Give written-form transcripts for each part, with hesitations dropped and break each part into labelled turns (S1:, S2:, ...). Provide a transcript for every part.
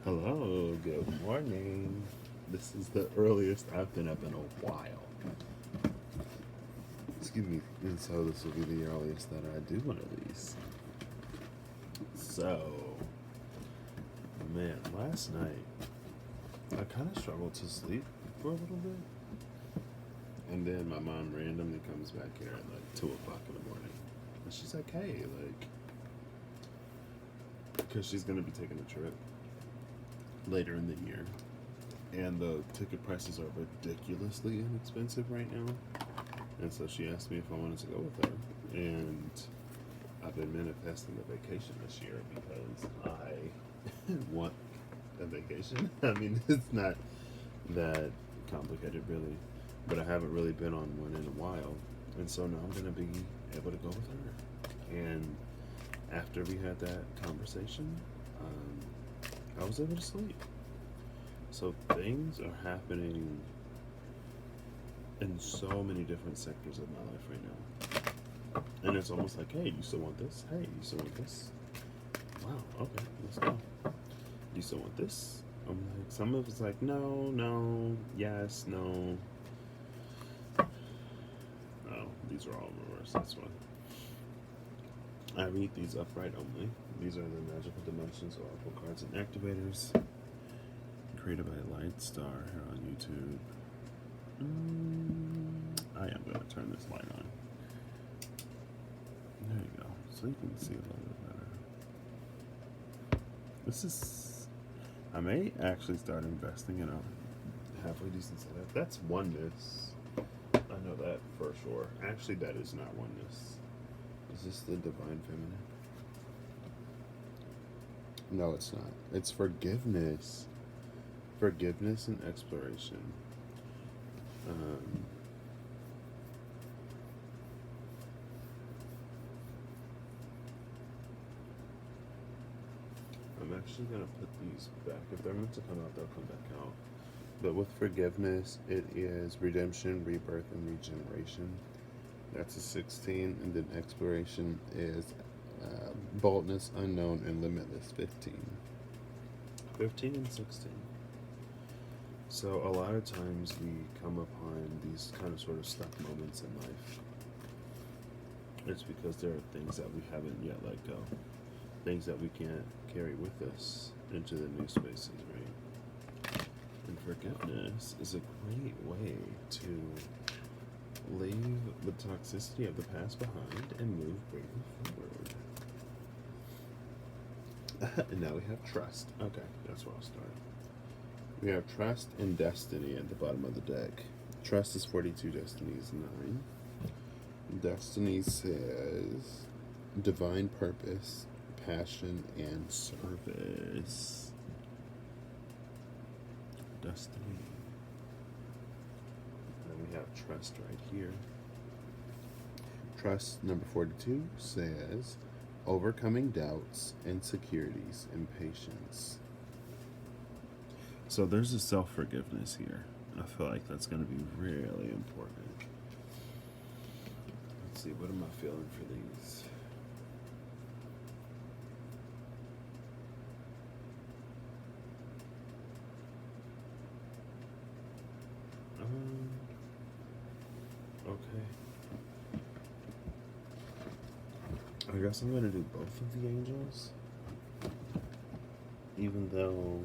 S1: Hello, good morning. This is the earliest I've been up in a while. Excuse me, and so this will be the earliest that I do one of these. So, man, last night I kind of struggled to sleep for a little bit, and then my mom randomly comes back here at like 2 o'clock in the morning, and she's like, "Hey, like," because she's gonna be taking a trip later in the year, and the ticket prices are ridiculously inexpensive right now. And so she asked me if I wanted to go with her. And I've been manifesting a vacation this year because I want a vacation. I mean, it's not that complicated, really. But I haven't really been on one in a while. And so now I'm going to be able to go with her. And after we had that conversation, I was able to sleep. So things are happening in so many different sectors of my life right now. And it's almost like, hey, you still want this? Hey, you still want this? Wow, okay, let's go. You still want this? I'm like, some of it's like, no, no, yes, no. No, these are all in reverse, that's why. I read these upright only. These are the magical dimensions, oracle cards, and activators created by Light Star here on YouTube. I am going to turn this light on. There you go. So you can see a little bit better. This is. I may actually start investing in a halfway decent setup. That's oneness. I know that for sure. Actually, that is not oneness. Is this the divine feminine? No, it's not. It's forgiveness. Forgiveness and exploration. Um, I'm actually gonna put these back. If they're meant to come out, they'll come back out. But with forgiveness, it is redemption, rebirth, and regeneration. That's a 16, and then exploration is boldness, unknown, and limitless. 15. 15 and 16. So a lot of times we come upon these kind of sort of stuck moments in life. It's because there are things that we haven't yet let go, things that we can't carry with us into the new spaces, right? And forgiveness is a great way to leave the toxicity of the past behind and move bravely forward. And now we have trust. Okay, that's where I'll start. We have trust and destiny at the bottom of the deck. Trust is 42, destiny is 9. Destiny says divine purpose, passion, and service. Destiny. And we have trust right here. Trust number 42 says overcoming doubts, insecurities, and patience. So there's a self forgiveness here. I feel like that's going to be really important. Let's see, what am I feeling for these? Okay. I guess I'm going to do both of the angels. Even though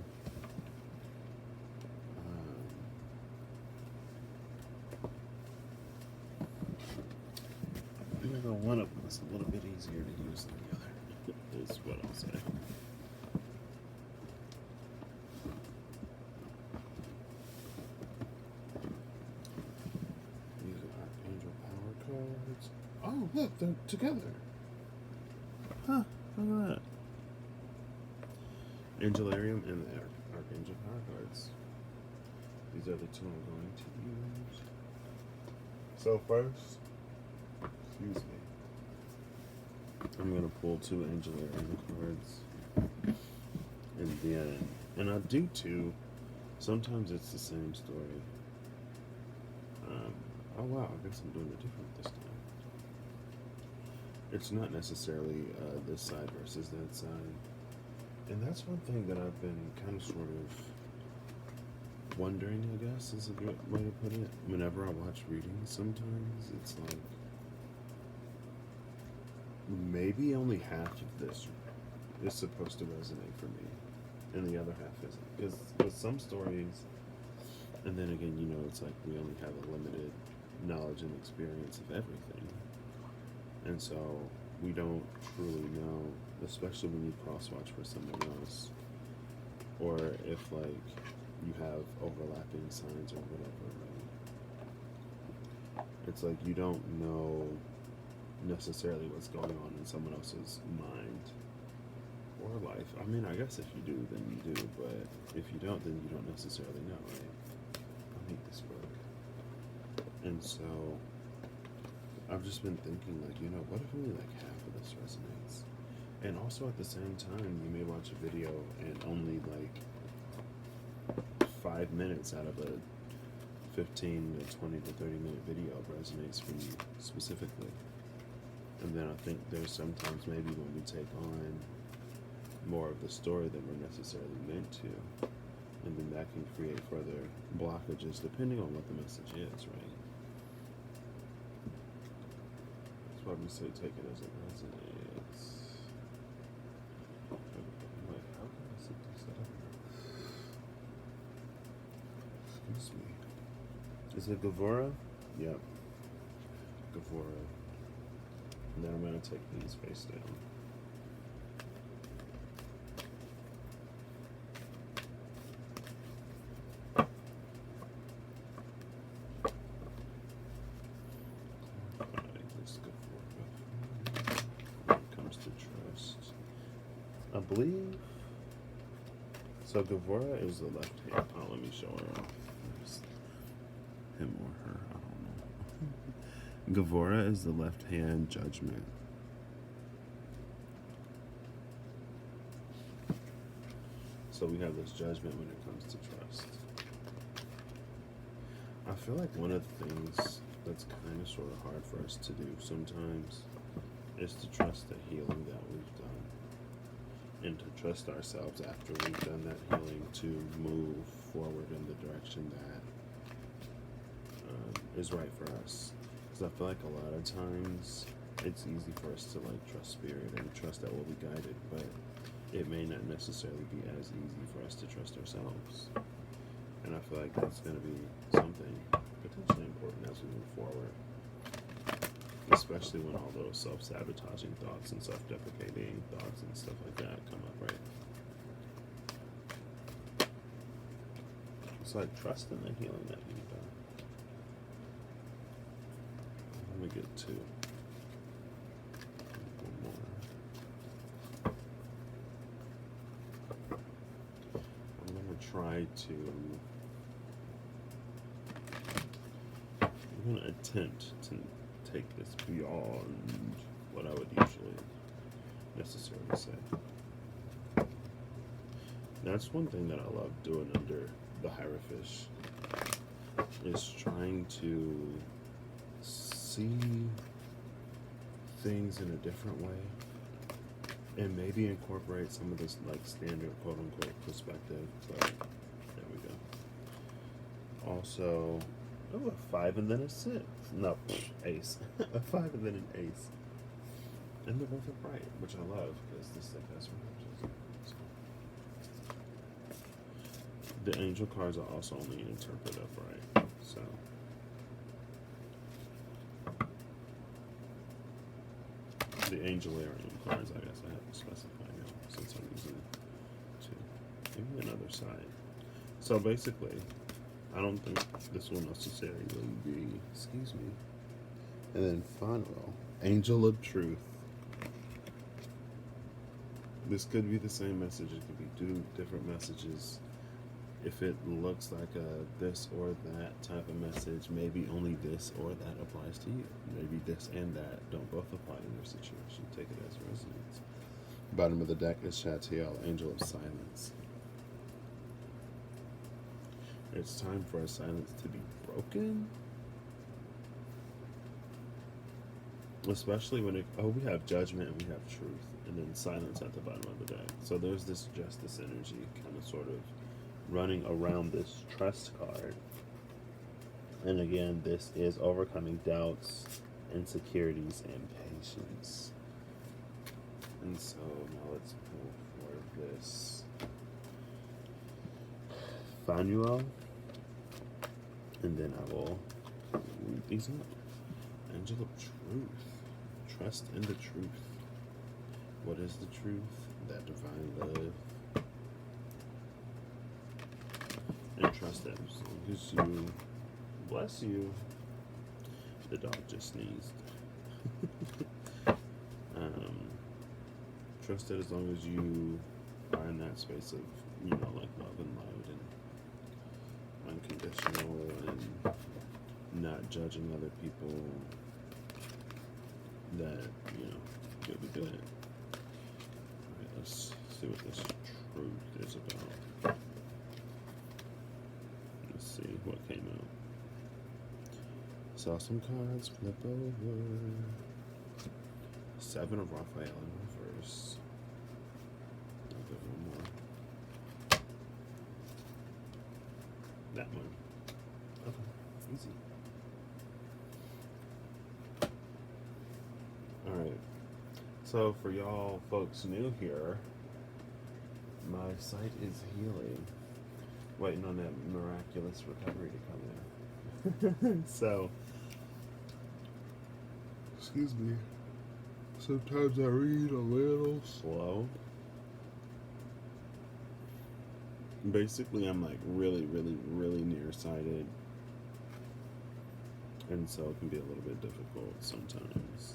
S1: one of them is a little bit easier to use than the other, is what I'll say. These are Archangel Power cards. Oh, look, they're together. Huh, look at that. Angelarium and the Archangel Power cards. These are the two I'm going to use. So first, excuse me, I'm going to pull 2 Angelarium cards. And I do too. Sometimes it's the same story. Oh wow, I guess I'm doing it different this time. It's not necessarily this side versus that side. And that's one thing that I've been kind of sort of wondering, I guess, is a good way to put it. Whenever I watch readings, sometimes it's like maybe only half of this is supposed to resonate for me, and the other half isn't. Because with some stories, and then again, you know, it's like we only have a limited knowledge and experience of everything. And so we don't truly know, especially when you cross watch for someone else, or if like you have overlapping signs or whatever, right? It's like you don't know necessarily what's going on in someone else's mind or life. I mean, I guess if you do, then you do, but if you don't, then you don't necessarily know, right? I hate this book. And so I've just been thinking, like, you know, what if only like half of this resonates? And also at the same time, you may watch a video and only like 5 minutes out of a 15 to 20 to 30-minute video resonates for you specifically. And then I think there's sometimes maybe when we take on more of the story than we're necessarily meant to, and then that can create further blockages depending on what the message is, right? That's why we say take it as it resonates. Like, how can I set this up? Excuse me. Is it Gavora? Yep. Gavora. And then I'm going to take these face down. Let's go for it. When it comes to trust, I believe. So Gavora is the left hand. Oh, let me show her. Him or her. I don't know. Gavora is the left hand judgment. So we have this judgment when it comes to trust. I feel like one of the things that's kind of sort of hard for us to do sometimes is to trust the healing that we've done, and to trust ourselves after we've done that healing to move forward in the direction that is right for us. Because I feel like a lot of times it's easy for us to like trust spirit and trust that we'll be guided, but it may not necessarily be as easy for us to trust ourselves. And I feel like that's going to be something potentially important as we move forward, especially when all those self-sabotaging thoughts and self-deprecating thoughts and stuff like that come up, right? It's like trust in the healing that you've done. Let me get two. One more. I'm going to try to... I'm going to attempt to take this beyond what I would usually necessarily say. That's one thing that I love doing under the Hierophant, is trying to see things in a different way and maybe incorporate some of this like standard quote-unquote perspective, but there we go. Also, oh, a 5 and then a 6. No, ace. A 5 and then an ace. And they're both upright, which I love because this deck has ranges. The angel cards are also only interpreted upright, so. The Angelarium cards, I guess I have to specify now since I'm using two. Maybe another side. So basically, I don't think this will necessarily be, excuse me. And then Fonwell, Angel of Truth. This could be the same message. It could be two different messages. If it looks like a this or that type of message, maybe only this or that applies to you. Maybe this and that don't both apply in your situation. Take it as resonance. Bottom of the deck is Chatiel, Angel of Silence. It's time for a silence to be broken. Especially when we have judgment and we have truth, and then silence at the bottom of the deck. So there's this justice energy kind of sort of running around this trust card. And again, this is overcoming doubts, insecurities, and patience. And so now let's pull for this Phanuel, and then I will read these up. Angel of Truth. Trust in the truth. What is the truth? That divine love. And trust that as long as you, bless you, the dog just sneezed. Trust that as long as you are in that space of, like love and light and unconditional and not judging other people, that, you'll be good. Alright, let's see what this truth is about. Let's see what came out. Saw some cards flip over. 7 of Raphael in reverse. I'll give one more. That one. Okay, easy. Alright, so for y'all folks new here, my sight is healing. Waiting on that miraculous recovery to come in. So, excuse me. Sometimes I read a little slow. Basically, I'm like really, really, really nearsighted. And so it can be a little bit difficult sometimes.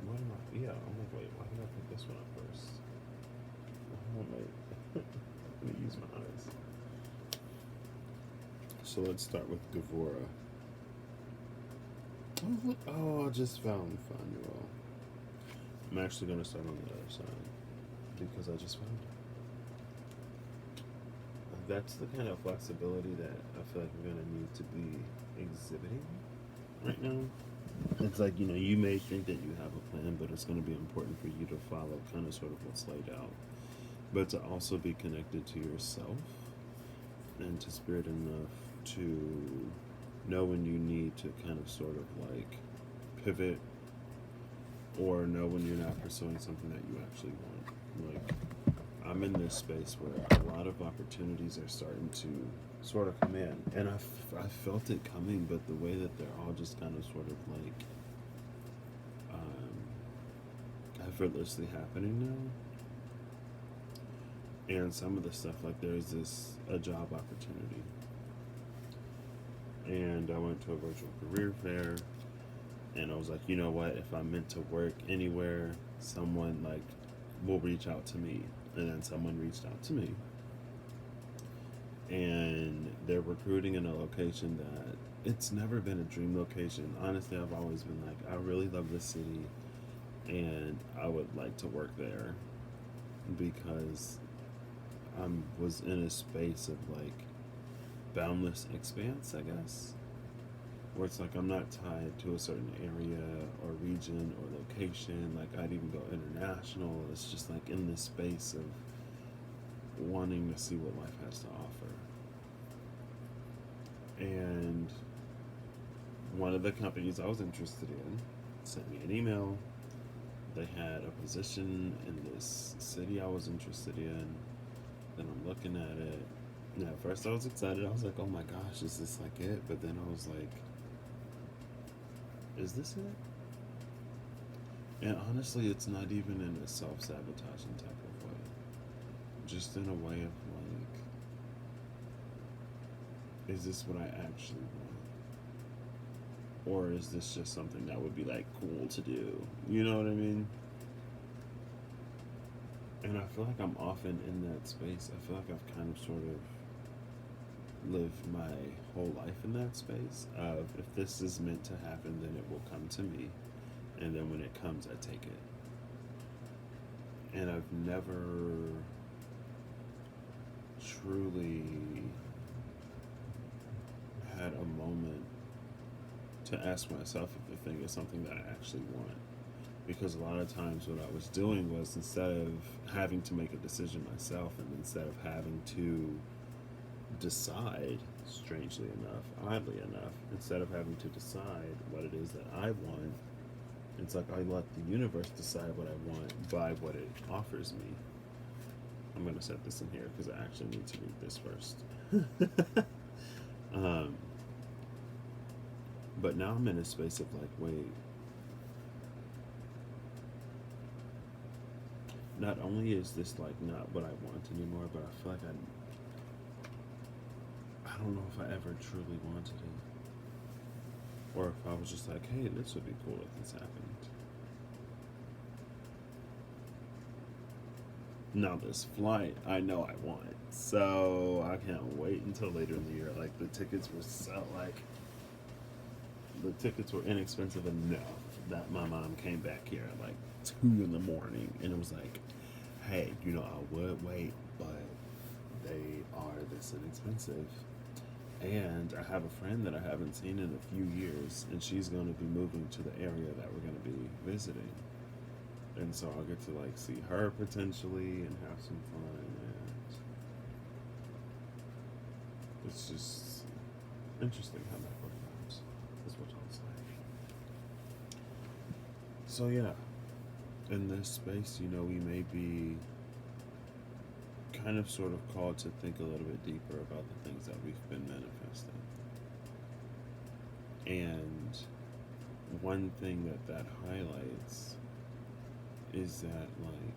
S1: What am I? Yeah, I'm like, wait, why did I pick this one up first? Oh, wait. I'm going to use my eyes. So let's start with Gavora. Oh, look. Oh, I just found Phanuel. I'm actually going to start on the other side because I just found it. That's the kind of flexibility that I feel like we're going to need to be exhibiting right now. It's like, you may think that you have a plan, but it's going to be important for you to follow kind of sort of what's laid out. But to also be connected to yourself and to spirit enough to know when you need to kind of sort of like pivot, or know when you're not pursuing something that you actually want. Like, I'm in this space where a lot of opportunities are starting to sort of come in, and I felt it coming, but the way that they're all just kind of sort of like effortlessly happening now. And some of the stuff, like there's a job opportunity, and I went to a virtual career fair, and I was like, you know what, if I'm meant to work anywhere, someone like will reach out to me. And then someone reached out to me, and they're recruiting in a location that it's never been a dream location. Honestly, I've always been like, I really love this city and I would like to work there, because I was in a space of like boundless expanse, I guess, where it's like I'm not tied to a certain area or region or location. Like, I'd even go international. It's just like in this space of wanting to see what life has to offer. And one of the companies I was interested in sent me an email. They had a position in this city I was interested in. Then I'm looking at it. And at first I was excited. I was like, oh my gosh, is this like it? But then I was like, is this it? And honestly, it's not even in a self-sabotaging type of way. Just in a way of like, is this what I actually want? Or is this just something that would be like cool to do? You know what I mean? And I feel like I'm often in that space. I feel like I've kind of sort of lived my whole life in that space of, if this is meant to happen, then it will come to me. And then when it comes, I take it. And I've never truly had a moment to ask myself if the thing is something that I actually want. Because a lot of times what I was doing was, instead of having to make a decision myself, and instead of having to decide, strangely enough, oddly enough, instead of having to decide what it is that I want, it's like I let the universe decide what I want by what it offers me. I'm going to set this in here because I actually need to read this first. um, but now I'm in a space of like, wait, not only is this like not what I want anymore, but I feel like I don't know if I ever truly wanted it. Or if I was just like, hey, this would be cool if this happened. Now this flight, I know I want. So I can't wait until later in the year. Like the tickets were inexpensive enough that my mom came back here at like 2 in the morning and it was like, hey, I would wait, but they are this inexpensive. And I have a friend that I haven't seen in a few years, and she's going to be moving to the area that we're going to be visiting. And so I'll get to like see her potentially and have some fun. And it's just interesting how that works out. Is what I'll say. So yeah, in this space, we may be kind of sort of called to think a little bit deeper about the things that we've been manifesting. And one thing that highlights is that, like,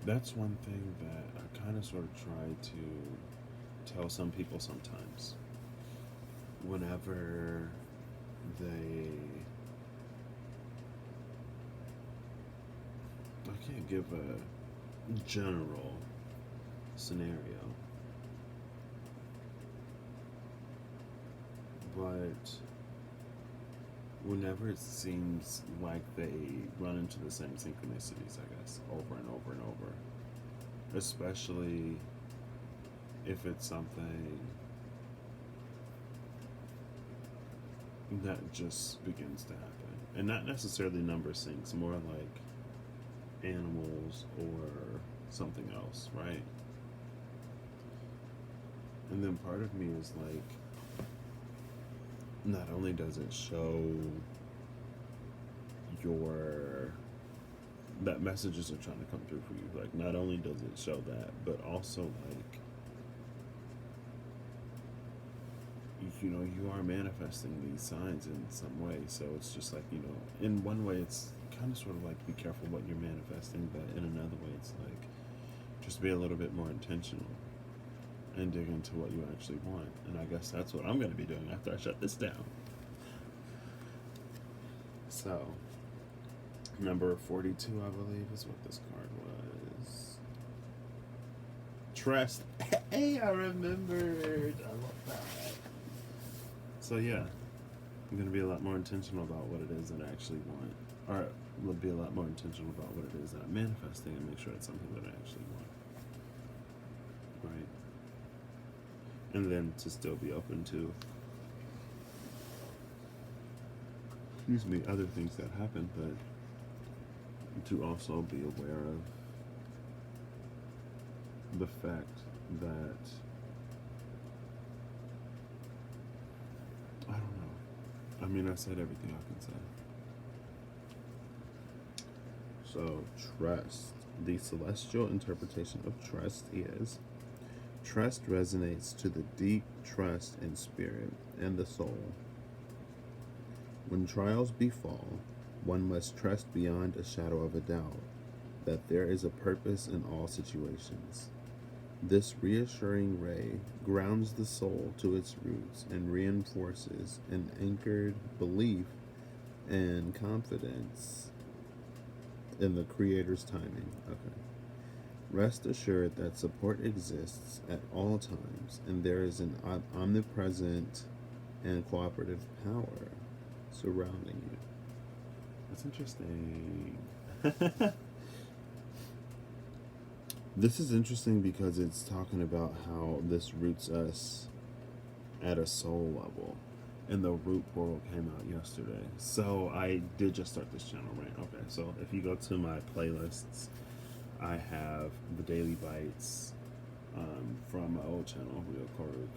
S1: that's one thing that I kind of sort of try to tell some people sometimes. Whenever I can't give a general scenario, but whenever it seems like they run into the same synchronicities, I guess, over and over and over, especially if it's something that just begins to happen, and not necessarily number syncs, more like animals or something else, right? And then part of me is like, not only does it show that messages are trying to come through for you, like, not only does it show that, but also, like, you are manifesting these signs in some way. So it's just like, in one way it's kind of sort of like, be careful what you're manifesting, but in another way it's like, just be a little bit more intentional and dig into what you actually want. And I guess that's what I'm going to be doing after I shut this down. So, number 42, I believe, is what this card was. Trust. Hey, I remembered. I love that. So yeah, I'm going to be a lot more intentional about what it is that I actually want. Or will be a lot more intentional about what it is that I'm manifesting, and make sure it's something that I actually want. Right? And then to still be open to, other things that happen, but to also be aware of the fact that, I don't know. I mean, I said everything I can say. So, trust. The celestial interpretation of trust is: trust resonates to the deep trust in spirit and the soul. When trials befall, one must trust beyond a shadow of a doubt that there is a purpose in all situations. This reassuring ray grounds the soul to its roots and reinforces an anchored belief and confidence in the Creator's timing. Okay. Rest assured that support exists at all times, and there is an omnipresent and cooperative power surrounding you. That's interesting. This is interesting because it's talking about how this roots us at a soul level. and the Root Portal came out yesterday. So I did just start this channel, right? Okay, so if you go to my playlists, I have the Daily Bites from my old channel, Real Koruk.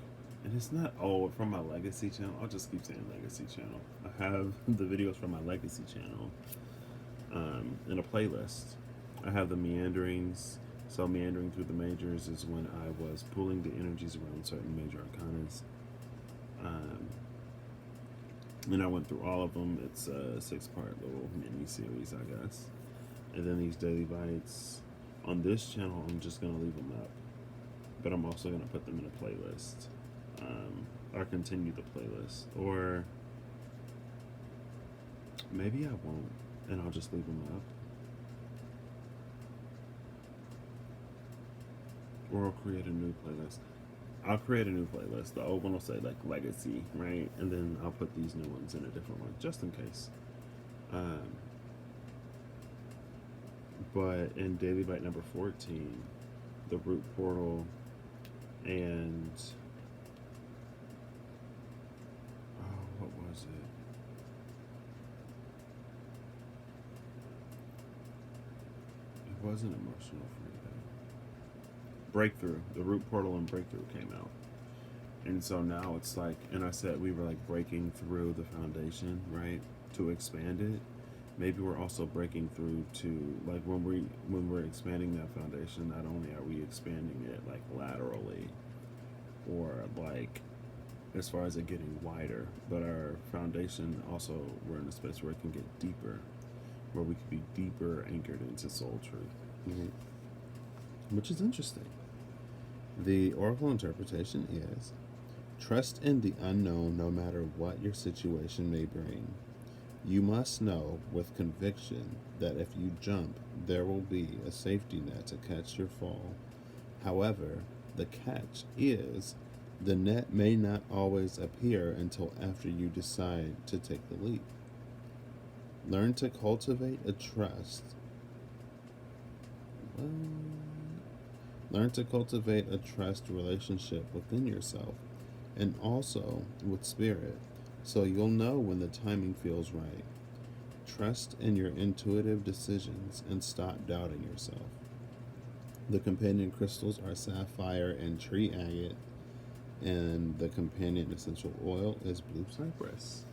S1: And it's not old, from my Legacy channel. I'll just keep saying Legacy channel. I have the videos from my Legacy channel in a playlist. I have the meanderings. So meandering through the majors is when I was pulling the energies around certain major arcanas. And I went through all of them. It's a 6-part little mini series, I guess. And then these Daily Bites. On this channel, I'm just going to leave them up. But I'm also going to put them in a playlist. Or continue the playlist. Or maybe I won't. And I'll just leave them up. Or I'll create a new playlist. I'll create a new playlist. The old one will say like Legacy, right? And then I'll put these new ones in a different one, just in case. But in Daily Bite number 14, the Root Portal and what was it? It wasn't Emotional Freedom. Breakthrough. The Root Portal and Breakthrough came out. And so now it's like, and I said we were like breaking through the foundation, right? To expand it. Maybe we're also breaking through to, like, when we're expanding that foundation, not only are we expanding it like laterally or like as far as it getting wider, but our foundation also, we're in a space where it can get deeper, where we could be deeper anchored into soul truth. Which is interesting. The oracle interpretation is: trust in the unknown no matter what your situation may bring. You must know with conviction that if you jump, there will be a safety net to catch your fall. However, the catch is the net may not always appear until after you decide to take the leap. Learn to cultivate a trust. Learn to cultivate a trust relationship within yourself and also with spirit, so you'll know when the timing feels right. Trust in your intuitive decisions and stop doubting yourself. The companion crystals are sapphire and tree agate, and the companion essential oil is blue cypress.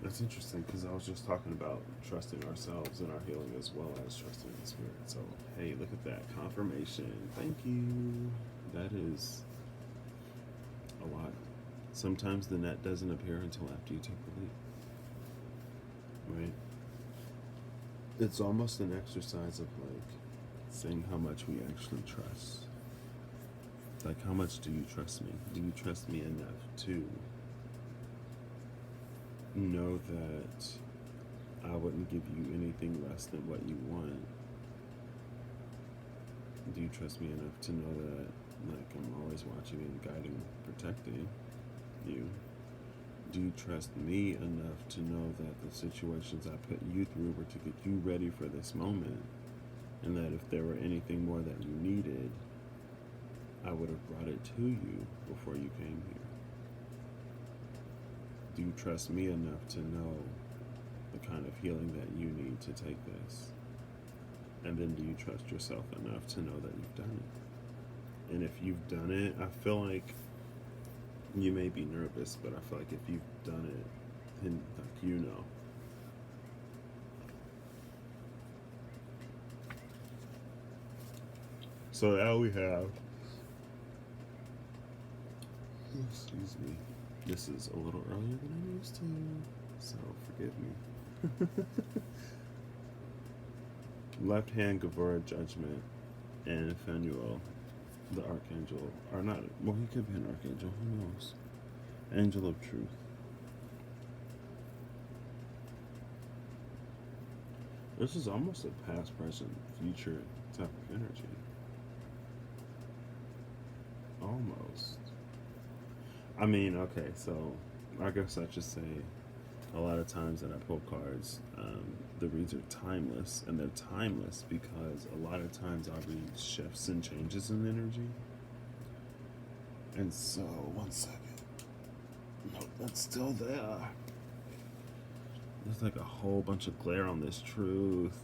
S1: That's interesting because I was just talking about trusting ourselves and our healing as well as trusting the spirit. So, hey, look at that. Confirmation. Thank you. That is a lot. Sometimes the net doesn't appear until after you take the leap. Right? It's almost an exercise of like saying how much we actually trust. Like, how much do you trust me? Do you trust me enough to know that I wouldn't give you anything less than what you want? Do you trust me enough to know that, like, I'm always watching and guiding, protecting you? Do you trust me enough to know that the situations I put you through were to get you ready for this moment, and that if there were anything more that you needed, I would have brought it to you before you came here? Do you trust me enough to know the kind of healing that you need to take this? And then do you trust yourself enough to know that you've done it? And if you've done it, I feel like you may be nervous, but I feel like if you've done it, then like you know. So now we have, excuse me, this is a little earlier than I'm used to, so forgive me. Left hand Gavura Judgment and Phanuel, the Archangel, or not, well, he could be an Archangel, who knows? Angel of Truth. This is almost a past, present, future type of energy. Almost. I mean, okay, so I guess I should say a lot of times that I pull cards, the reads are timeless, and they're timeless because a lot of times I'll read shifts and changes in energy. And so, one second. Nope, that's still there. There's like a whole bunch of glare on this truth.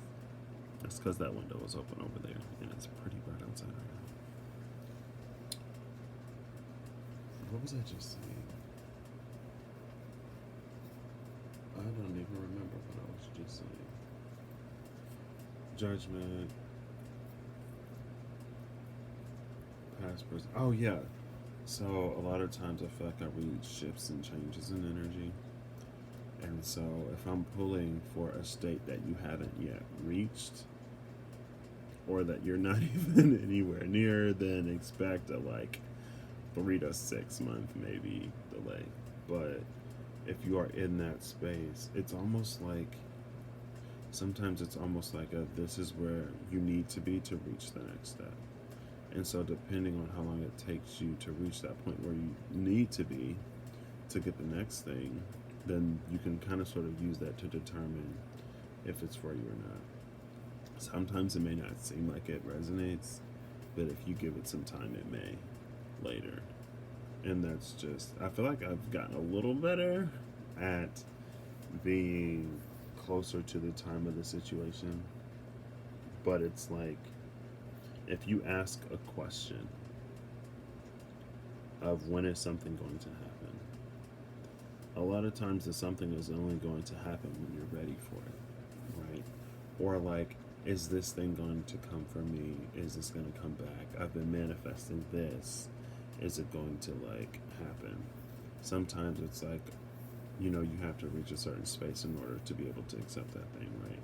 S1: That's because that window was open over there, and it's pretty bright outside right now. What was I just saying? I don't even remember what I was just saying. Judgment. Past, present. Oh, yeah. So, a lot of times I feel like I read shifts and changes in energy. And so, if I'm pulling for a state that you haven't yet reached, or that you're not even anywhere near, then expect a like 3 to 6 month maybe delay. But if you are in that space, it's almost like sometimes it's almost like this is where you need to be to reach the next step. And so, depending on how long it takes you to reach that point where you need to be to get the next thing, then you can kind of sort of use that to determine if it's for you or not. Sometimes it may not seem like it resonates, but if you give it some time, it may later. And that's just, I feel like I've gotten a little better at being closer to the time of the situation. But it's like, if you ask a question of when is something going to happen, a lot of times the something is only going to happen when you're ready for it, right? Or like, is this thing going to come for me? Is this going to come back? I've been manifesting this. Is it going to like happen? Sometimes it's like, you have to reach a certain space in order to be able to accept that thing, right?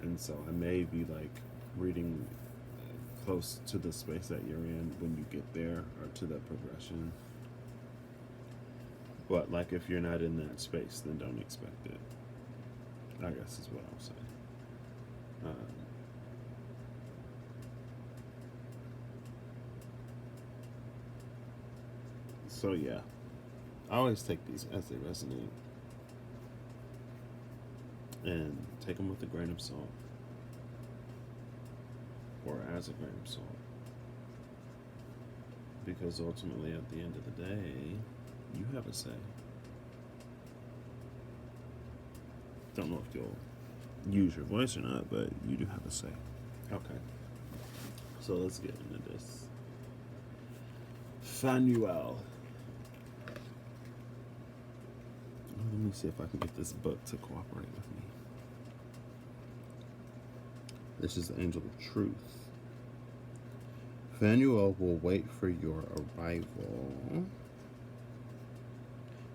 S1: And so I may be like reading close to the space that you're in when you get there, or to that progression. But like, if you're not in that space, then don't expect it, I guess is what I'll say. So yeah, I always take these as they resonate and take them with a grain of salt, or as a grain of salt, because ultimately at the end of the day, you have a say. Don't know if you'll use your voice or not, but you do have a say. Okay, so let's get into this. Phanuel. Let me see if I can get this book to cooperate with me. This is the Angel of Truth. Phanuel will wait for your arrival.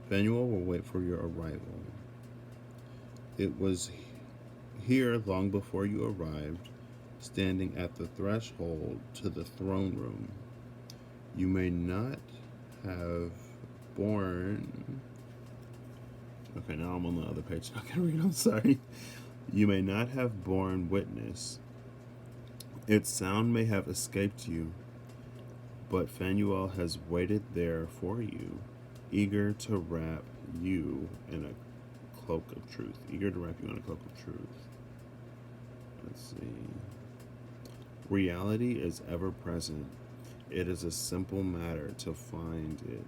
S1: Phanuel will wait for your arrival. It was here long before you arrived, standing at the threshold to the throne room. You may not have borne... Okay, now I'm on the other page. I can read, I'm sorry. You may not have borne witness. Its sound may have escaped you, but Phanuel has waited there for you, eager to wrap you in a cloak of truth. Eager to wrap you in a cloak of truth. Let's see. Reality is ever present. It is a simple matter to find it.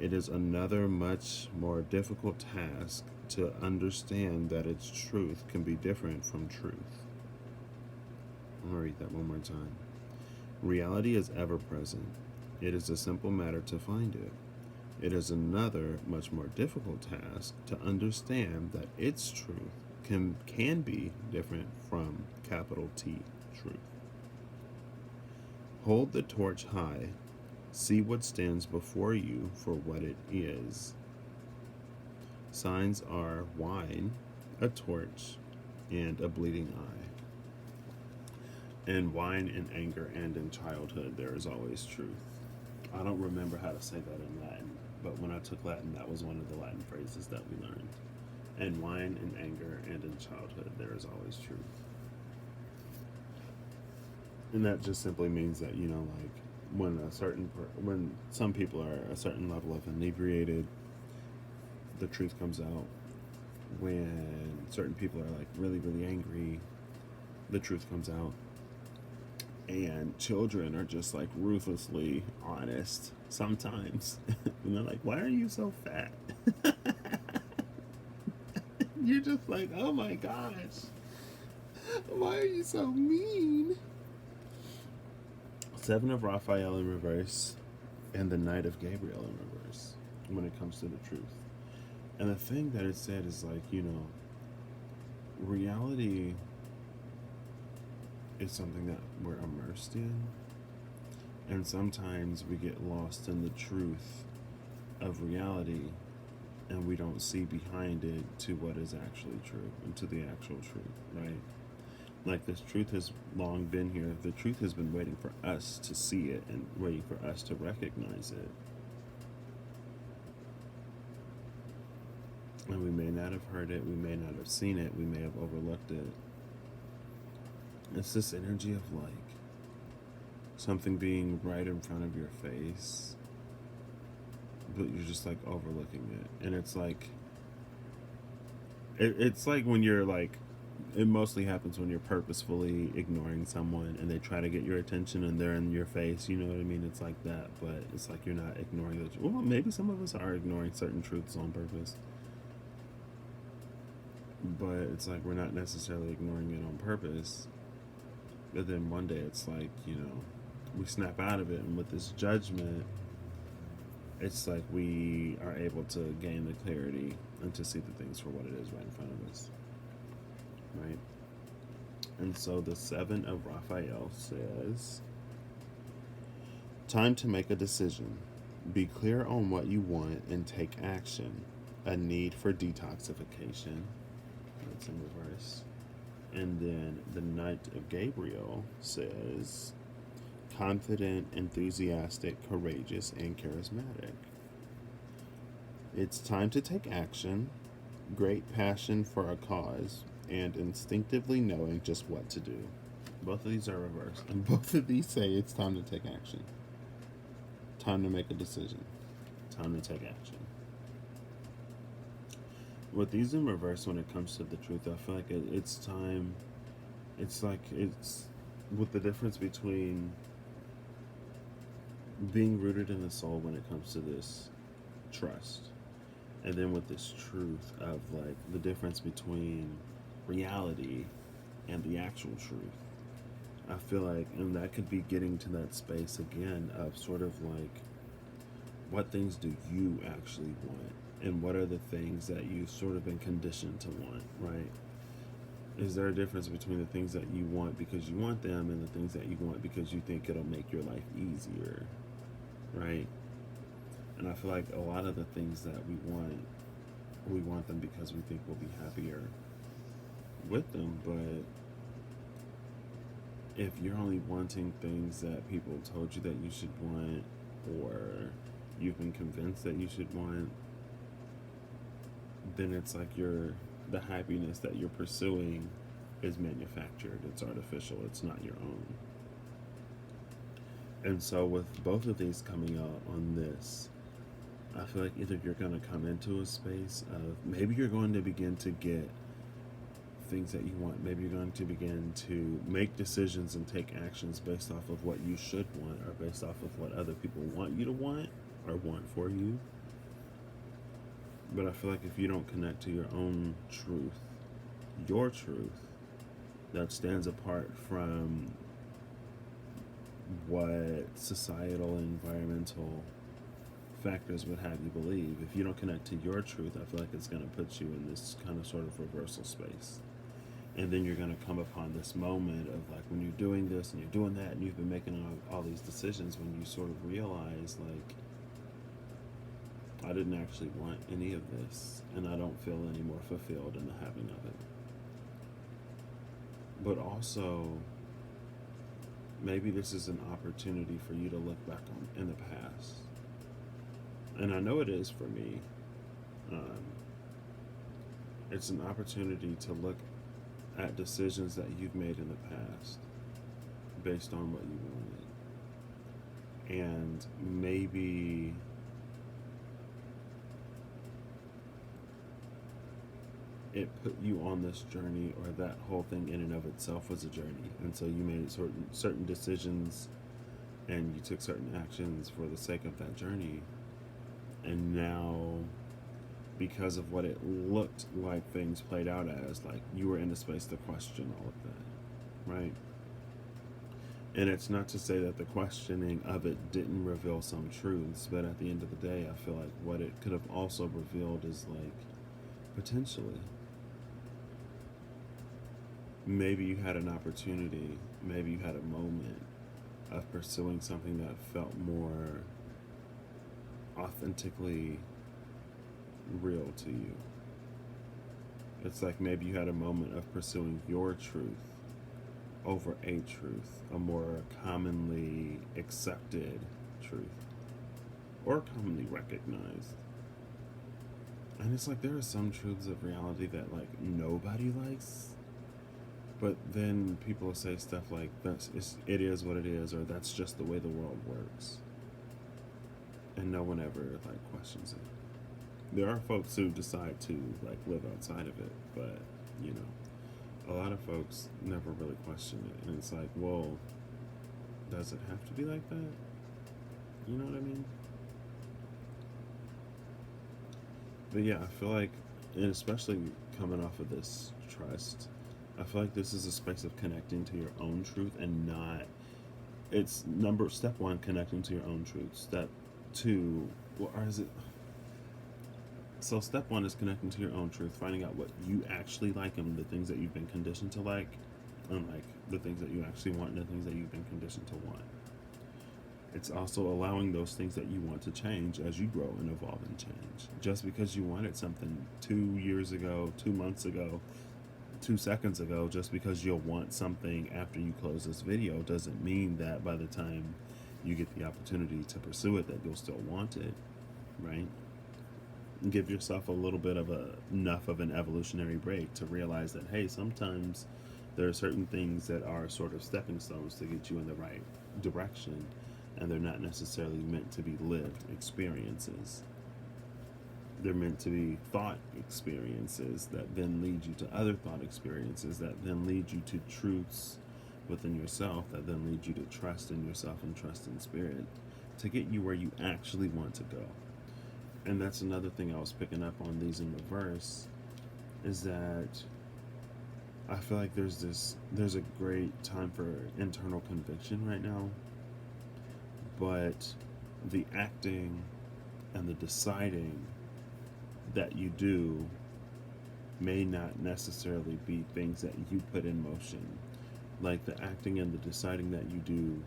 S1: It is another much more difficult task to understand that its truth can be different from truth. I'm going to read that one more time. Reality is ever present. It is a simple matter to find it. It is another much more difficult task to understand that its truth can be different from capital T truth. Hold the torch high. See what stands before you for what it is. Signs are wine, a torch, and a bleeding eye. In wine, in anger, and in childhood, there is always truth. I don't remember how to say that in Latin, but when I took Latin, that was one of the Latin phrases that we learned. In wine, in anger, and in childhood, there is always truth. And that just simply means that, like, when some people are a certain level of inebriated, the truth comes out. When certain people are like really, really angry, the truth comes out. And children are just like ruthlessly honest sometimes. And they're like, why are you so fat? You're just like, oh my gosh, why are you so mean? Seven of Raphael in reverse and the Knight of Gabriel in reverse when it comes to the truth. And the thing that it said is like, reality is something that we're immersed in. And sometimes we get lost in the truth of reality and we don't see behind it to what is actually true and to the actual truth, right? Like this truth has long been here. The truth has been waiting for us to see it and waiting for us to recognize it. And we may not have heard it, we may not have seen it, we may have overlooked it. It's this energy of like something being right in front of your face, but you're just like overlooking it. And it's like, it's like when you're like, it mostly happens when you're purposefully ignoring someone and they try to get your attention and they're in your face, you know what I mean? It's like that, but it's like you're not ignoring the, well, maybe some of us are ignoring certain truths on purpose, but it's like we're not necessarily ignoring it on purpose. But then one day it's like, we snap out of it, and with this judgment, it's like we are able to gain the clarity and to see the things for what it is right in front of us. Right? And so the Seven of Raphael says, time to make a decision. Be clear on what you want and take action. A need for detoxification. That's in reverse. And then the Knight of Gabriel says, confident, enthusiastic, courageous, and charismatic. It's time to take action, great passion for a cause, and instinctively knowing just what to do. Both of these are reversed, and both of these say it's time to take action. Time to make a decision. Time to take action. With these in reverse, when it comes to the truth, I feel like it's time. It's like it's with the difference between being rooted in the soul when it comes to this trust, and then with this truth of like the difference between reality and the actual truth. I feel like, and that could be getting to that space again of sort of like, what things do you actually want? And what are the things that you've sort of been conditioned to want, right? Is there a difference between the things that you want because you want them and the things that you want because you think it'll make your life easier, right? And I feel like a lot of the things that we want them because we think we'll be happier with them. But if you're only wanting things that people told you that you should want, or you've been convinced that you should want, then it's like the happiness that you're pursuing is manufactured. It's artificial. It's not your own. And so with both of these coming out on this, I feel like either you're going to come into a space of maybe you're going to begin to get things that you want. Maybe you're going to begin to make decisions and take actions based off of what you should want, or based off of what other people want you to want or want for you. But I feel like if you don't connect to your own truth, your truth, that stands apart from what societal and environmental factors would have you believe. If you don't connect to your truth, I feel like it's going to put you in this kind of sort of reversal space. And then you're going to come upon this moment of like when you're doing this and you're doing that and you've been making all these decisions, when you sort of realize like, I didn't actually want any of this, and I don't feel any more fulfilled in the having of it. But also, maybe this is an opportunity for you to look back on in the past. And I know it is for me. It's an opportunity to look at decisions that you've made in the past based on what you wanted. And it put you on this journey, or that whole thing in and of itself was a journey, and so you made certain decisions and you took certain actions for the sake of that journey, and now because of what it looked like things played out as, like you were in a space to question all of that, right? And it's not to say that the questioning of it didn't reveal some truths, but at the end of the day, I feel like what it could have also revealed is like potentially maybe you had an opportunity, maybe you had a moment of pursuing something that felt more authentically real to you. It's like maybe you had a moment of pursuing your truth over a truth, a more commonly accepted truth, or commonly recognized. And it's like there are some truths of reality that like nobody likes, but then people say stuff like it is what it is, or that's just the way the world works, and no one ever like questions it. There are folks who decide to like live outside of it, but you know, a lot of folks never really question it, and it's like, well, does it have to be like that? You know what I mean? But yeah, I feel like, and especially coming off of this trust, I feel like this is a space of connecting to your own truth, and not, it's step one, connecting to your own truth. Step two, or is it, so step one is connecting to your own truth, finding out what you actually like and the things that you've been conditioned to like, and like the things that you actually want and the things that you've been conditioned to want. It's also allowing those things that you want to change as you grow and evolve and change. Just because you wanted something 2 years ago, 2 months ago, 2 seconds ago, just because you'll want something after you close this video doesn't mean that by the time you get the opportunity to pursue it that you'll still want it, right? Give yourself a little bit of enough of an evolutionary break to realize that, hey, sometimes there are certain things that are sort of stepping stones to get you in the right direction, and they're not necessarily meant to be lived experiences. They're meant to be thought experiences that then lead you to other thought experiences that then lead you to truths within yourself that then lead you to trust in yourself and trust in spirit to get you where you actually want to go. And that's another thing I was picking up on these in reverse, is that I feel like there's a great time for internal conviction right now, but the acting and the deciding that you do may not necessarily be things that you put in motion. Like the acting and the deciding that you do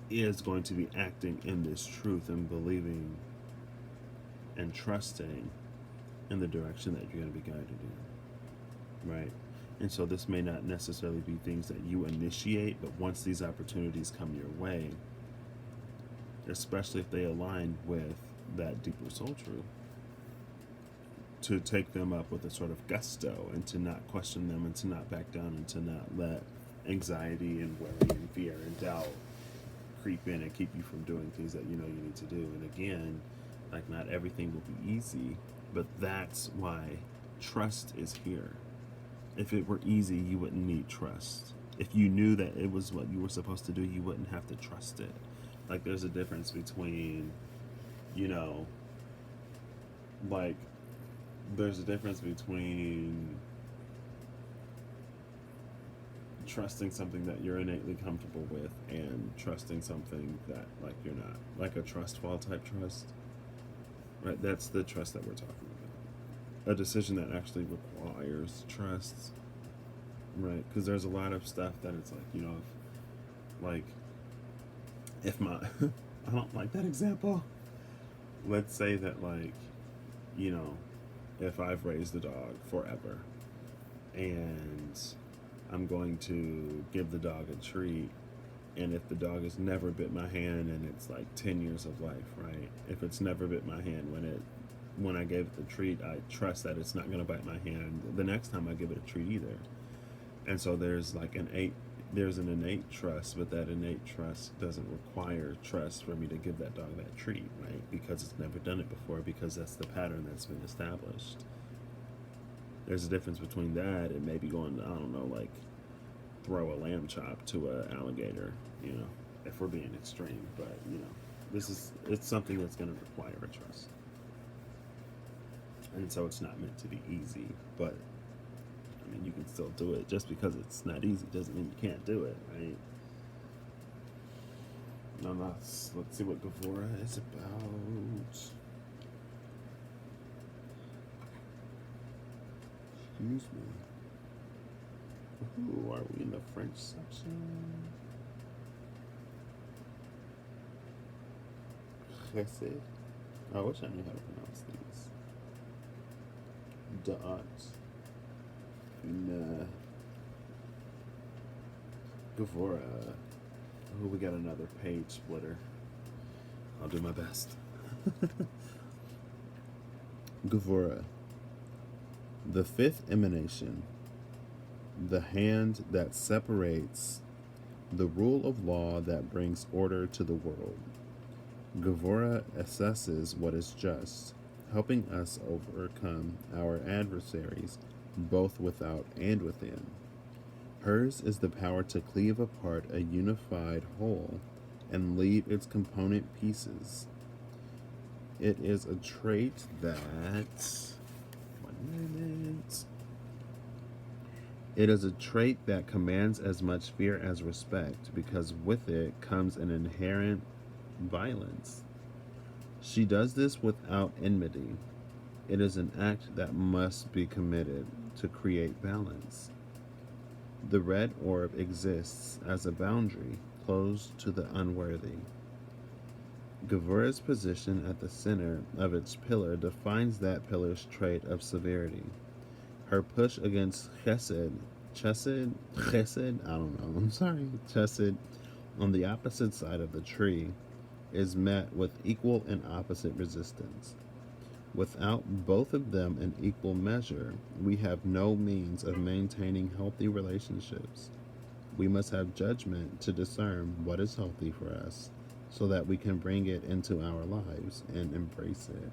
S1: is going to be acting in this truth and believing and trusting in the direction that you're going to be guided in, right? And so this may not necessarily be things that you initiate, but once these opportunities come your way, especially if they align with that deeper soul truth, to take them up with a sort of gusto and to not question them and to not back down and to not let anxiety and worry and fear and doubt creep in and keep you from doing things that you know you need to do. And again, like not everything will be easy, but that's why trust is here. If it were easy, you wouldn't need trust. If you knew that it was what you were supposed to do, you wouldn't have to trust it. Like there's a difference between, you know, like there's a difference between trusting something that you're innately comfortable with and trusting something that like you're not, like a trust fall type trust, right? That's the trust that we're talking about, a decision that actually requires trust, right? Because there's a lot of stuff that it's like, you know, if my I don't like that example. Let's say that, like, you know, if I've raised a dog forever and I'm going to give the dog a treat, and if the dog has never bit my hand and it's like 10 years of life, right? If it's never bit my hand when I gave it the treat, I trust that it's not going to bite my hand the next time I give it a treat either. And so there's an innate trust, but that innate trust doesn't require trust for me to give that dog that treat, right? Because it's never done it before, because that's the pattern that's been established. There's a difference between that and maybe going, I don't know, like throw a lamb chop to an alligator, you know, if we're being extreme. But, you know, it's something that's going to require a trust. And so it's not meant to be easy, but I mean, you can still do it. Just because it's not easy doesn't mean you can't do it, right? Nonetheless, let's see what Gavora is about. Excuse me. Ooh, are we in the French section? Chesed. I wish I knew how to pronounce these. Dot. Nah. Gavora. Oh, we got another page splitter. I'll do my best. Gavora. The fifth emanation. The hand that separates. The rule of law that brings order to the world. Gavora assesses what is just, helping us overcome our adversaries, both without and within. Hers is the power to cleave apart a unified whole and leave its component pieces. It is a trait that... One minute. It is a trait that commands as much fear as respect, because with it comes an inherent violence. She does this without enmity. It is an act that must be committed to create balance. The red orb exists as a boundary closed to the unworthy. Gavora's position at the center of its pillar defines that pillar's trait of severity. Her push against Chesed, I don't know, I'm sorry, Chesed, on the opposite side of the tree, is met with equal and opposite resistance. Without both of them in equal measure, we have no means of maintaining healthy relationships. We must have judgment to discern what is healthy for us, so that we can bring it into our lives and embrace it.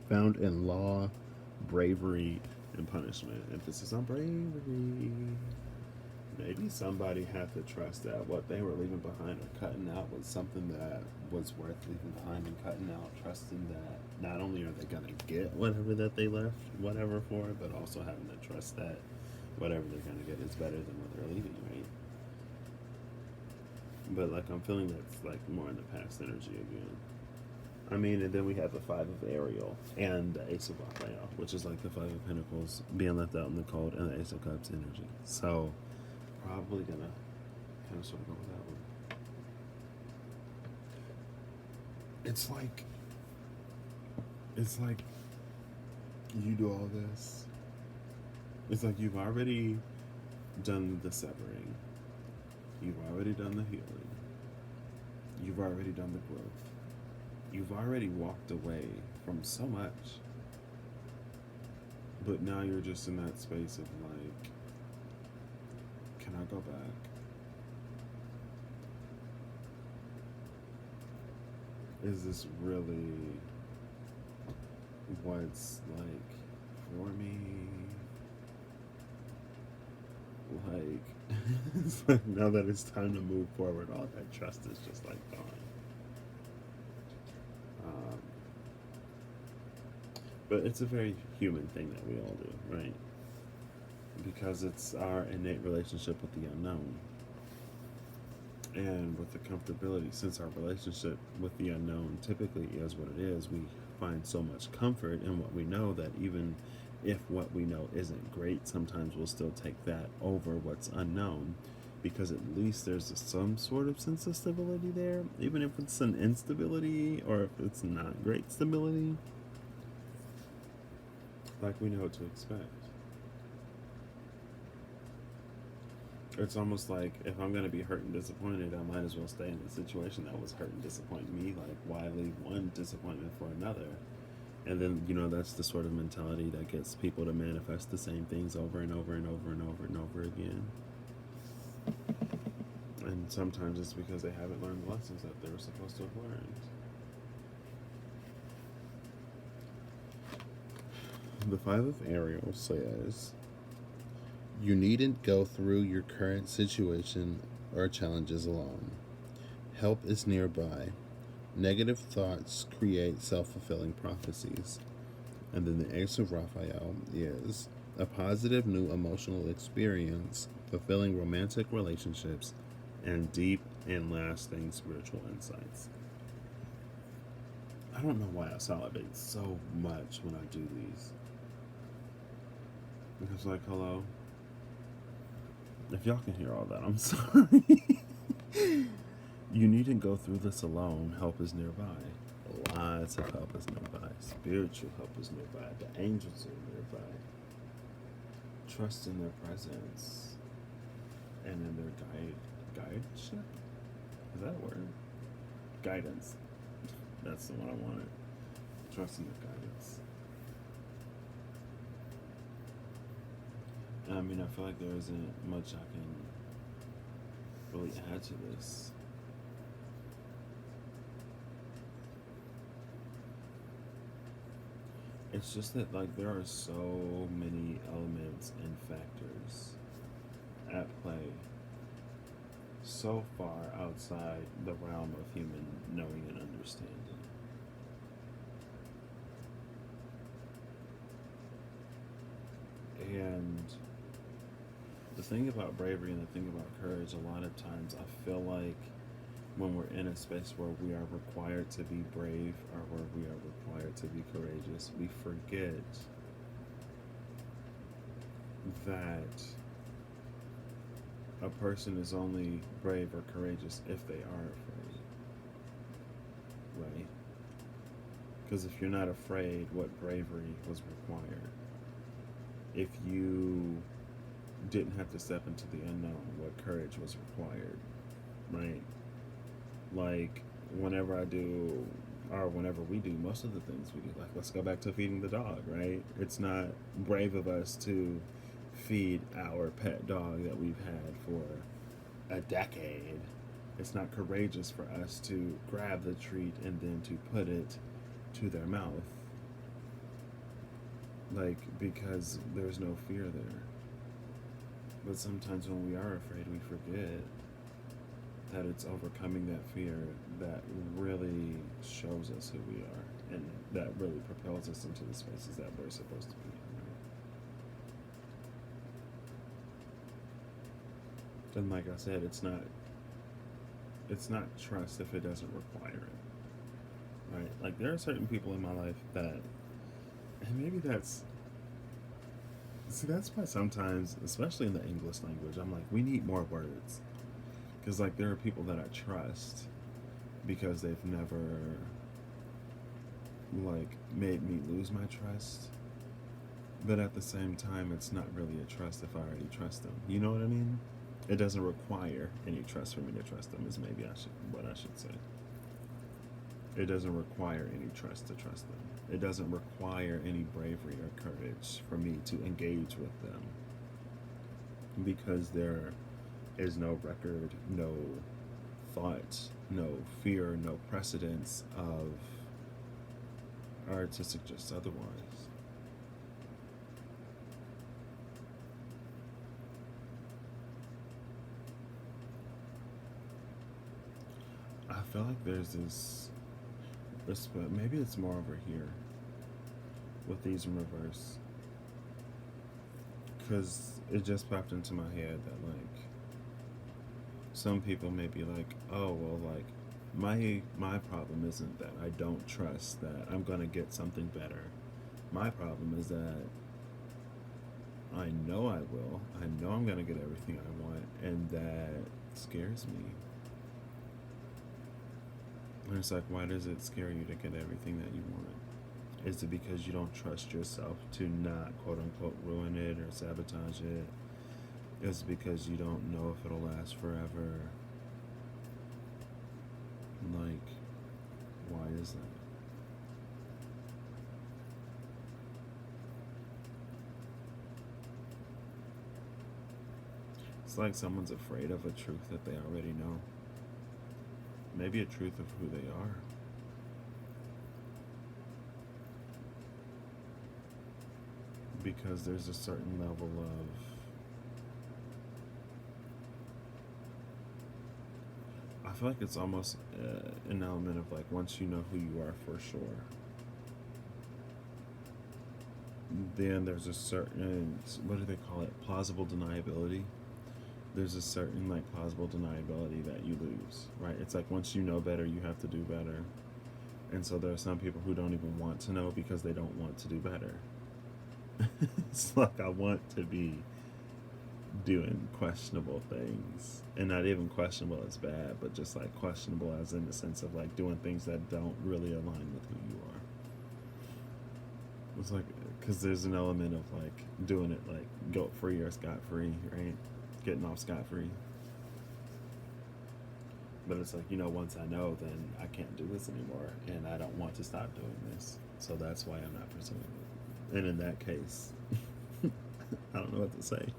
S1: Found in law, bravery, and punishment. Emphasis on bravery. Maybe somebody had to trust that what they were leaving behind or cutting out was something that was worth leaving behind and cutting out, trusting that not only are they going to get whatever that they left, whatever for, but also having to trust that whatever they're going to get is better than what they're leaving, right? But like I'm feeling that's like more in the past energy again. I mean, and then we have the Five of Ariel and the Ace of Raphael, which is like the Five of Pentacles being left out in the cold, and the Ace of Cups energy. So probably gonna kind of sort of go with that one. It's like you do all this. It's like you've already done the severing. You've already done the healing. You've already done the growth. You've already walked away from so much. But now you're just in that space of like, can I go back? Is this really what's like for me? Like, it's like now that it's time to move forward, all that trust is just like gone. But it's a very human thing that we all do, right? Because it's our innate relationship with the unknown. And with the comfortability, since our relationship with the unknown typically is what it is, we find so much comfort in what we know that even if what we know isn't great, sometimes we'll still take that over what's unknown, because at least there's some sort of sense of stability there, even if it's an instability or if it's not great stability. Like we know what to expect. It's almost like if I'm going to be hurt and disappointed, I might as well stay in the situation that was hurt and disappoint me. Like, why leave one disappointment for another? And then, you know, that's the sort of mentality that gets people to manifest the same things over and over and over and over and over again. And sometimes it's because they haven't learned the lessons that they were supposed to have learned. The Five of Ariel says, you needn't go through your current situation or challenges alone. Help is nearby. Negative thoughts create self fulfilling prophecies. And then the Ace of Raphael is a positive new emotional experience, fulfilling romantic relationships, and deep and lasting spiritual insights. I don't know why I salivate so much when I do these. Because, like, hello? If y'all can hear all that, I'm sorry. You needn't go through this alone. Help is nearby. Lots of help is nearby. Spiritual help is nearby. The angels are nearby. Trust in their presence and in their guideship? Is that a word? Guidance. That's the one I wanted. Trust in their guidance. I mean, I feel like there isn't much I can really add to this. It's just that, like, there are so many elements and factors at play so far outside the realm of human knowing and understanding. And the thing about bravery and the thing about courage, a lot of times I feel like when we're in a space where we are required to be brave or where we are required to be courageous, we forget that a person is only brave or courageous if they are afraid, right? Because if you're not afraid, what bravery was required? If you didn't have to step into the unknown, what courage was required, right? Like, whenever I do, or whenever we do, most of the things we do, like, let's go back to feeding the dog, right? It's not brave of us to feed our pet dog that we've had for a decade. It's not courageous for us to grab the treat and then to put it to their mouth. Like, because there's no fear there. But sometimes when we are afraid, we forget that it's overcoming that fear that really shows us who we are and that really propels us into the spaces that we're supposed to be in. And like I said, it's not trust if it doesn't require it, right? Like, there are certain people in my life that, and maybe that's why sometimes, especially in the English language, I'm like, we need more words. Because, like, there are people that I trust because they've never, like, made me lose my trust. But at the same time, it's not really a trust if I already trust them. You know what I mean? It doesn't require any trust for me to trust them, is maybe what I should say. It doesn't require any trust to trust them. It doesn't require any bravery or courage for me to engage with them. Because there is no record, no thought, no fear, no precedence of, or to suggest otherwise. I feel like there's this, but maybe it's more over here with these in reverse. Because it just popped into my head that, like, some people may be like, oh, well, like, my problem isn't that I don't trust that I'm gonna get something better. My problem is that I know I will. I know I'm gonna get everything I want, and that scares me. And it's like, why does it scare you to get everything that you want? Is it because you don't trust yourself to not, quote unquote, ruin it or sabotage it? Is it because you don't know if it'll last forever? Like, why is that? It's like someone's afraid of a truth that they already know. Maybe a truth of who they are. because there's a certain level of I feel like it's almost an element of like once you know who you are for sure, then there's a certain, what do they call it, plausible deniability. There's a certain like plausible deniability that you lose, right? It's like once you know better, you have to do better. And so there are some people who don't even want to know because they don't want to do better. It's like I want to be doing questionable things, and not even questionable as bad, but just like questionable as in the sense of like doing things that don't really align with who you are. It's like, because there's an element of like doing it like guilt free or scot free, right? Getting off scot free. But it's like, once I know, then I can't do this anymore, and I don't want to stop doing this. So that's why I'm not pursuing it. And in that case, I don't know what to say.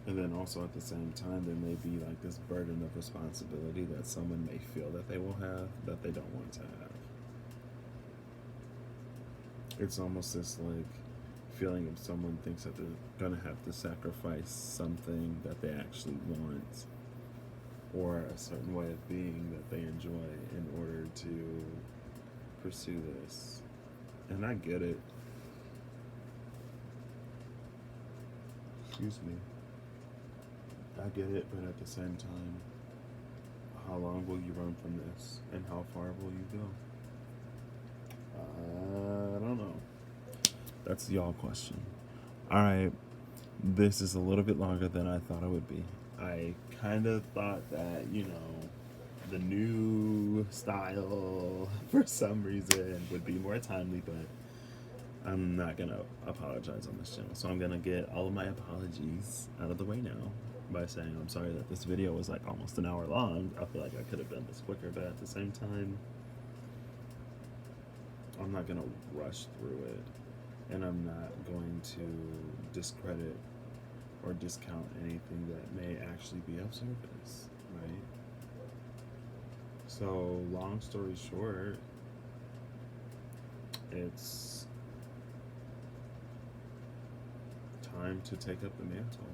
S1: And then also at the same time, there may be like this burden of responsibility that someone may feel that they will have that they don't want to have. It's almost this like feeling of someone thinks that they're gonna have to sacrifice something that they actually want, or a certain way of being that they enjoy in order to pursue this. And I get it. Excuse me. I get it, but at the same time, how long will you run from this? And how far will you go? I don't know. That's the y'all question. Alright, this is a little bit longer than I thought it would be. I kind of thought that, the new style for some reason would be more timely, but I'm not going to apologize on this channel. So I'm going to get all of my apologies out of the way now by saying I'm sorry that this video was like almost an hour long. I feel like I could have done this quicker, but at the same time, I'm not going to rush through it, and I'm not going to discredit or discount anything that may actually be of service, right? So, long story short, it's time to take up the mantle.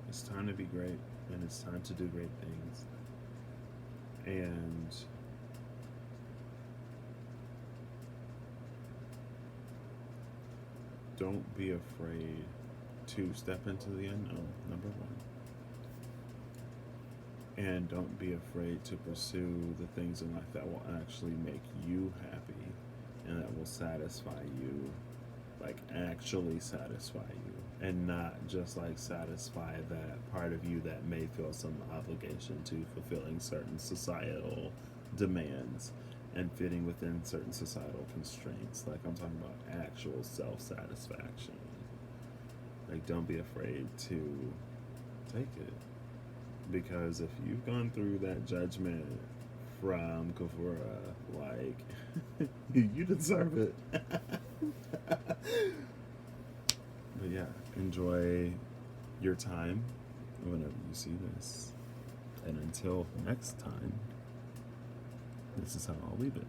S1: It's time to be great, and it's time to do great things. And don't be afraid to step into the unknown, number one. And don't be afraid to pursue the things in life that will actually make you happy and that will satisfy you, like actually satisfy you, and not just like satisfy that part of you that may feel some obligation to fulfilling certain societal demands and fitting within certain societal constraints. Like I'm talking about actual self-satisfaction. Like don't be afraid to take it. Because if you've gone through that judgment from Kavura, like, you deserve it. But yeah, enjoy your time whenever you see this. And until next time, this is how I'll leave it.